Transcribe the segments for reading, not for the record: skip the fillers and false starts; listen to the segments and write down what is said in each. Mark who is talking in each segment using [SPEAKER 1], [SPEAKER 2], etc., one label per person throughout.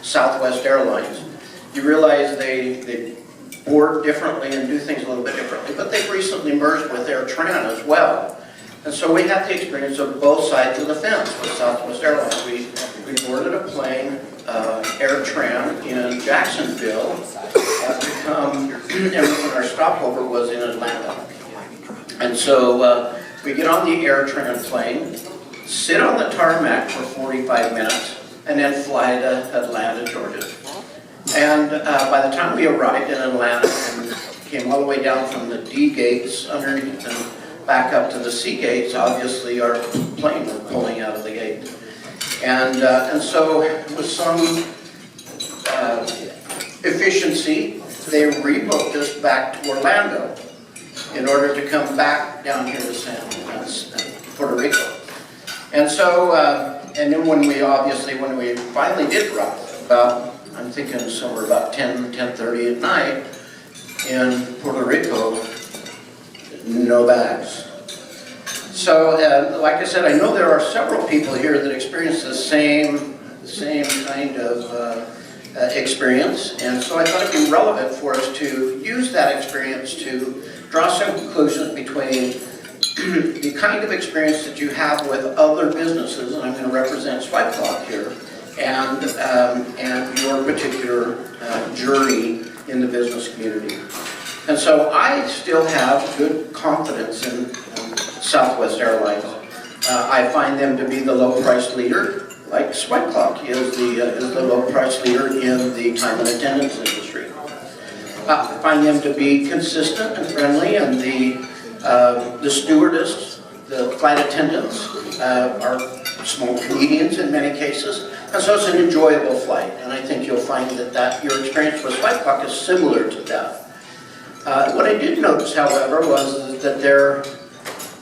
[SPEAKER 1] Southwest Airlines. You realize they board differently and do things a little bit differently, but they've recently merged with AirTran as well. And so we had the experience of both sides of the fence with Southwest Airlines. We boarded a plane, AirTran in Jacksonville, to come, and our stopover was in Atlanta. And so we get on the AirTran plane, sit on the tarmac for 45 minutes, and then fly to Atlanta, Georgia. And by the time we arrived in Atlanta and came all the way down from the D gates underneath and back up to the C gates, obviously our plane was pulling out of the gate. And so with some efficiency, they rebooked us back to Orlando in order to come back down here to Puerto Rico. And so, and then when we finally did arrive, about, I'm thinking somewhere about 10:30 at night in Puerto Rico, no bags. So, like I said, I know there are several people here that experience the same kind of experience, and so I thought it'd be relevant for us to use that experience to draw some conclusions between the kind of experience that you have with other businesses, and I'm going to represent Swipe Clock here, and your particular journey in the business community. And so I still have good confidence in Southwest Airlines. I find them to be the low price leader, like Swipe Clock is the low price leader in the time and attendance industry. I find them to be consistent and friendly, and the stewardess, the flight attendants are small comedians in many cases, and so it's an enjoyable flight. And I think you'll find that your experience with Swipe Clock is similar to that. What I did notice, however, was that their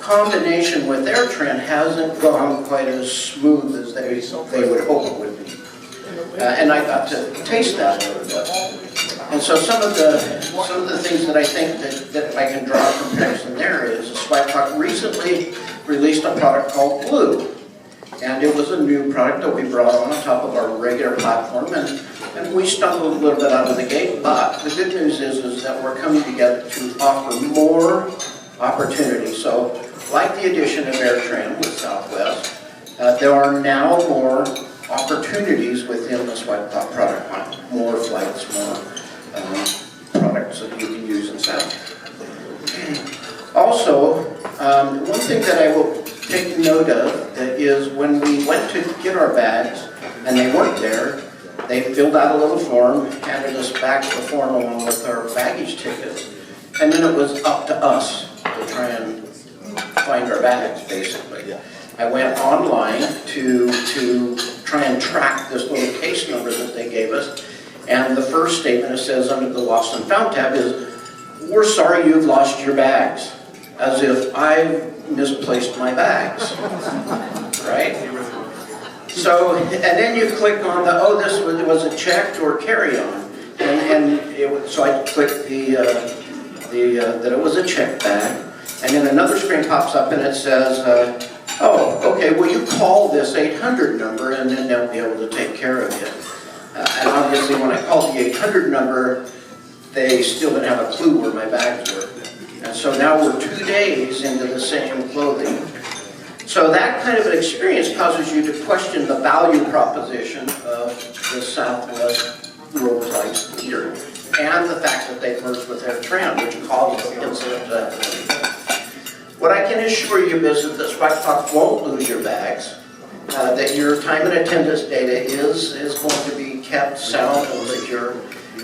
[SPEAKER 1] combination with AirTran hasn't gone quite as smooth as they would hope it would be. And I got to taste that a little bit. And so some of the things that I think that I can draw a comparison there is Swipe Clock recently released a product called Blue. And it was a new product that we brought on top of our regular platform, and we stumbled a little bit out of the gate, but the good news is that we're coming together to offer more opportunities. So, like the addition of AirTran with Southwest, there are now more opportunities within the Swipe Clock product line. More flights, more products that you can use inside. Also, one thing that I will take note of is when we went to get our bags and they weren't there, they filled out a little form, handed us back the form along with our baggage tickets, and then it was up to us to try and find our bags, basically. I went online to try and track this little case number that they gave us, and the first statement it says under the Lost and Found tab is, "We're sorry you've lost your bags," as if I've misplaced my bags, right? So, and then you click on this was a checked or carry-on, so I clicked that it was a checked bag, and then another screen pops up and it says, oh, okay, well you call this 800 number and then they'll be able to take care of it. And obviously when I called the 800 number, they still didn't have a clue where my bags were. And so now we're 2 days into the same clothing. So that kind of an experience causes you to question the value proposition of the Southwest Rural Flights leader, and the fact that they merged with AirTran, which caused the incident to happen. What I can assure you is that Swipe Clock won't lose your bags, that your time and attendance data is going to be kept sound and secure.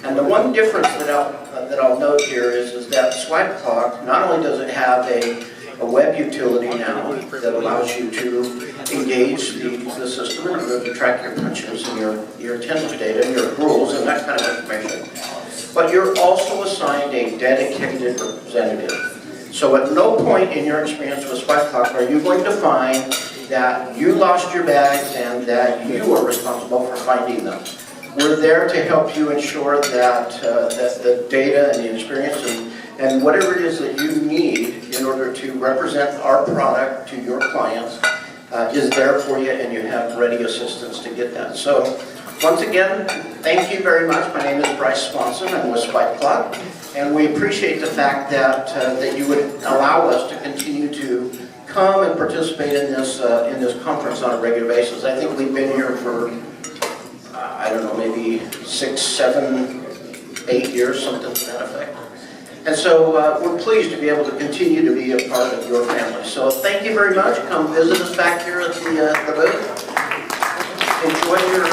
[SPEAKER 1] And the one difference that I'll note here is that Swipe Clock, not only does it have a web utility now that allows you to engage the system in order to track your punches and your attendance data, your rules, and that kind of information, but you're also assigned a dedicated representative. So at no point in your experience with Swipe Clock are you going to find that you lost your bags and that you are responsible for finding them. We're there to help you ensure that the data and the experience and whatever it is that you need in order to represent our product to your clients is there for you, and you have ready assistance to get that. So Once again, thank you very much. My name is Bryce Swanson. I'm with Swipe Club, and we appreciate the fact that you would allow us to continue to come and participate in this conference on a regular basis. I think we've been here for I don't know, maybe 6, 7, 8 years, something to that effect. And so we're pleased to be able to continue to be a part of your family. So thank you very much. Come visit us back here at the booth. Enjoy your